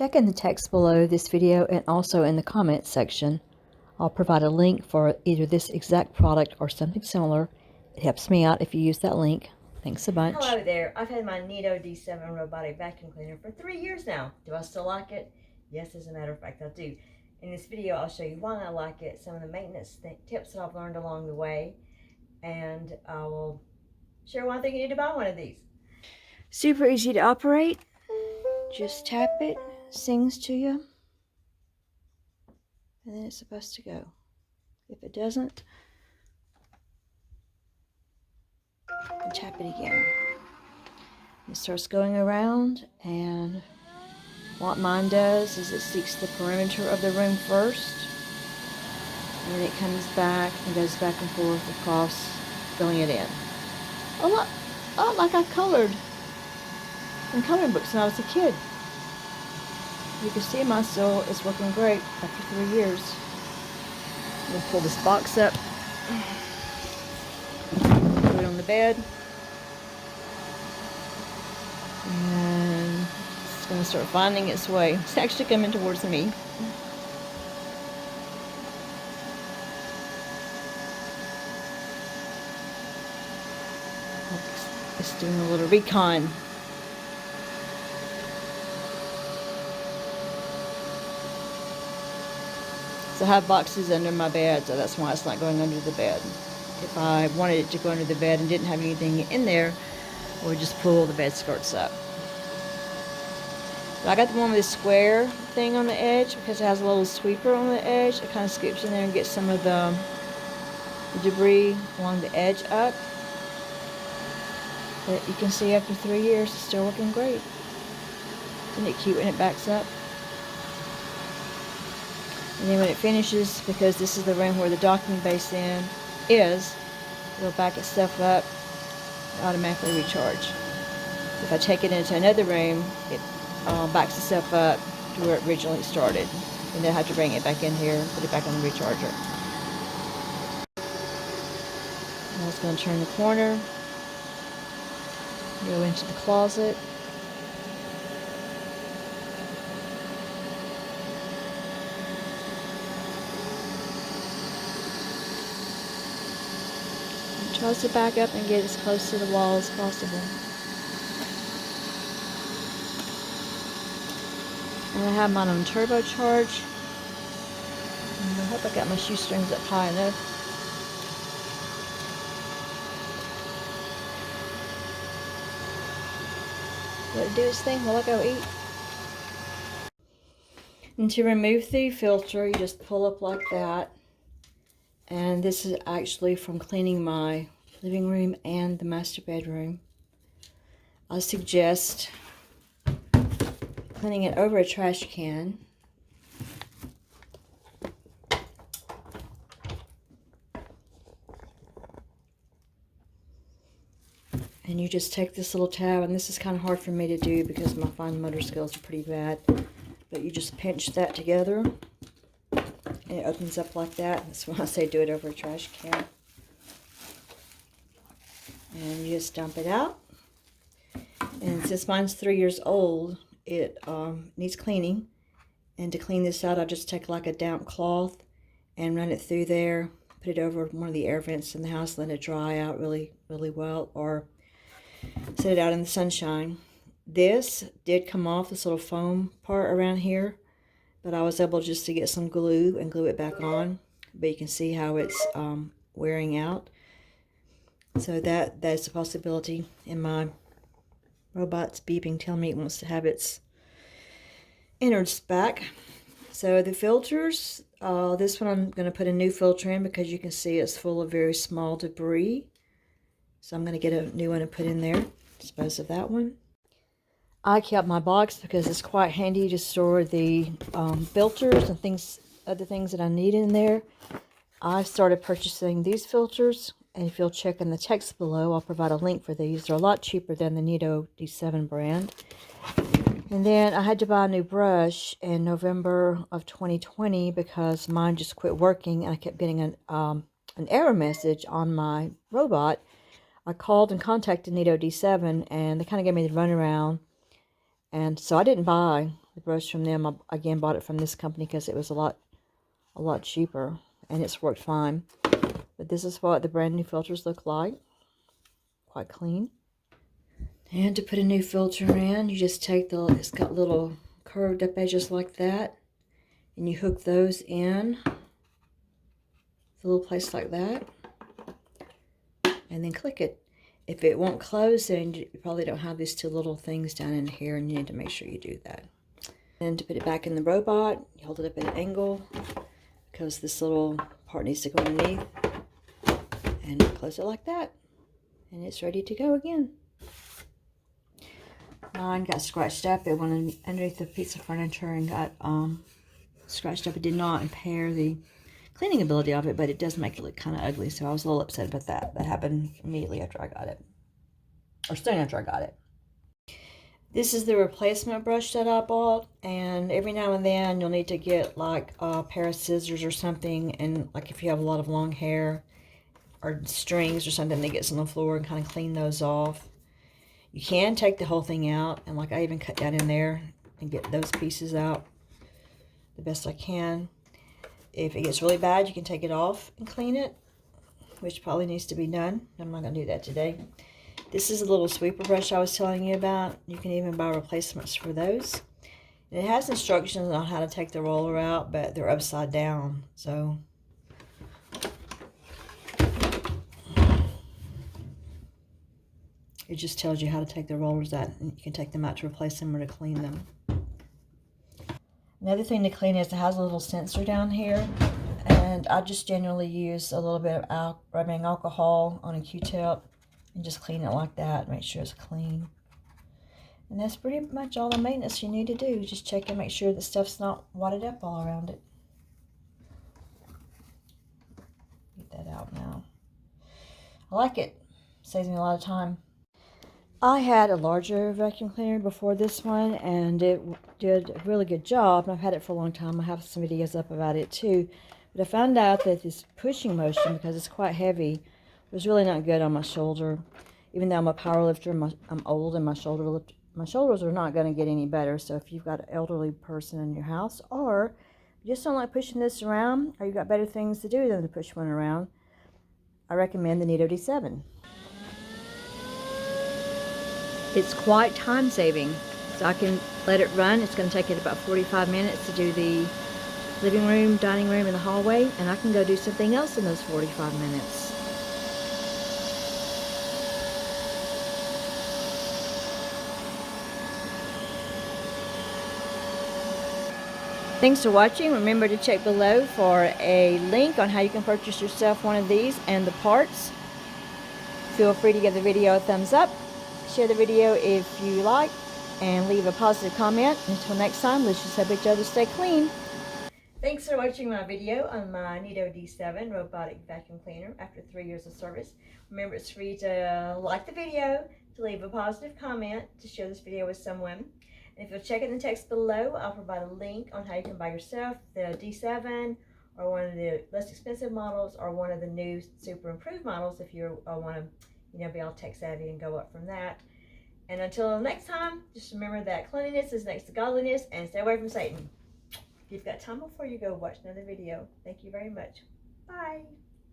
Check in the text below this video and also in the comments section. I'll provide a link for either this exact product or something similar. It helps me out if you use that link. Thanks a bunch. Hello there. I've had my NeatoD7 robotic vacuum cleaner for 3 years now. Do I still like it? Yes, as a matter of fact, I do. In this video, I'll show you why I like it, some of the maintenance tips that I've learned along the way, and I will share why I think you need to buy one of these. Super easy to operate. Just tap it, sings to you, and then it's supposed to go. If it doesn't, and tap it again. It starts going around, and what mine does is it seeks the perimeter of the room first, and then it comes back and goes back and forth across, filling it in. A lot like I colored in coloring books when I was a kid. You can see mine still is working great after 3 years. I'm going to pull this box up, put it on the bed, and it's going to start finding its way. It's actually coming towards me. It's doing a little recon. So I have boxes under my bed, so that's why it's not going under the bed. If I wanted it to go under the bed and didn't have anything in there, I would just pull the bed skirts up. But I got the one with the square thing on the edge because it has a little sweeper on the edge. It kind of scoops in there and gets some of the debris along the edge up. But you can see after 3 years, it's still working great. Isn't it cute when it backs up? And then when it finishes, because this is the room where the docking basin is, it'll back itself up and automatically recharge. If I take it into another room, it backs itself up to where it originally started. And then I have to bring it back in here and put it back on the recharger. Now it's going to turn the corner, go into the closet. Tries to back up and get as close to the wall as possible. And I have mine on turbocharge. And I hope I got my shoestrings up high enough. Let it do its thing while I go eat. And to remove the filter, you just pull up like that. And this is actually from cleaning my living room and the master bedroom. I suggest cleaning it over a trash can. And you just take this little tab, and this is kind of hard for me to do because my fine motor skills are pretty bad. But you just pinch that together. And it opens up like that. That's why I say do it over a trash can. And you just dump it out. And since mine's 3 years old, it needs cleaning. And to clean this out, I'll just take like a damp cloth and run it through there. Put it over one of the air vents in the house, let it dry out really, really well. Or set it out in the sunshine. This did come off, this little foam part around here. But I was able just to get some glue and glue it back on. But you can see how it's wearing out. So that's a possibility. And my robot's beeping, telling me it wants to have its innards back. So the filters, this one I'm going to put a new filter in because you can see it's full of very small debris. So I'm going to get a new one and put in there. Dispose of that one. I kept my box because it's quite handy to store the filters and other things that I need in there. I started purchasing these filters, and if you'll check in the text below, I'll provide a link for these. They're a lot cheaper than the NeatoD7 brand. And then I had to buy a new brush in November of 2020 because mine just quit working, and I kept getting an error message on my robot. I called and contacted NeatoD7, and they kind of gave me the runaround. And so I didn't buy the brush from them. I again bought it from this company because it was a lot cheaper, and it's worked fine. But this is what the brand new filters look like. Quite clean. And to put a new filter in, you just take it's got little curved up edges like that, and you hook those in the little place like that, and then click it. If it won't close, then you probably don't have these two little things down in here, and you need to make sure you do that. And to put it back in the robot, you hold it up at an angle, because this little part needs to go underneath, and close it like that, and it's ready to go again. Mine got scratched up. It went underneath the piece of furniture and got scratched up. It did not impair the cleaning ability of it, but it does make it look kind of ugly, so I was a little upset about that. That happened immediately after I got it, or soon after I got it. This is the replacement brush that I bought, and every now and then you'll need to get like a pair of scissors or something, and like if you have a lot of long hair or strings or something that gets on the floor, and kind of clean those off. You can take the whole thing out, and like I even cut down in there and get those pieces out the best I can. If it gets really bad, you can take it off and clean it, which probably needs to be done. I'm not going to do that today. This is a little sweeper brush I was telling you about. You can even buy replacements for those. And it has instructions on how to take the roller out, but they're upside down, so it just tells you how to take the rollers out, and you can take them out to replace them or to clean them. Another thing to clean is it has a little sensor down here, and I just generally use a little bit of rubbing alcohol on a Q-tip and just clean it like that, make sure it's clean. And that's pretty much all the maintenance you need to do. Just check and make sure the stuff's not wadded up all around it. Get that out now. I like it. Saves me a lot of time. I had a larger vacuum cleaner before this one, and it did a really good job. I've had it for a long time. I have some videos up about it too. But I found out that this pushing motion, because it's quite heavy, was really not good on my shoulder. Even though I'm a power lifter, I'm old, and my shoulders are not going to get any better. So if you've got an elderly person in your house, or you just don't like pushing this around, or you've got better things to do than to push one around, I recommend the NeatoD7. It's quite time saving, so I can let it run. It's going to take it about 45 minutes to do the living room, dining room, and the hallway, and I can go do something else in those 45 minutes. Thanks for watching. Remember to check below for a link on how you can purchase yourself one of these and the parts. Feel free to give the video a thumbs up. Share the video if you like, and leave a positive comment. Until next time, let's just help each other stay clean. Thanks for watching my video on my NeatoD7 robotic vacuum cleaner after 3 years of service. Remember, it's free to like the video, to leave a positive comment, to share this video with someone. And if you'll check in the text below, I'll provide a link on how you can buy yourself the D7, or one of the less expensive models, or one of the new super improved models if you want to be all tech savvy and go up from that. And until next time, just remember that cleanliness is next to godliness, and stay away from Satan. If you've got time before you go watch another video, thank you very much. Bye.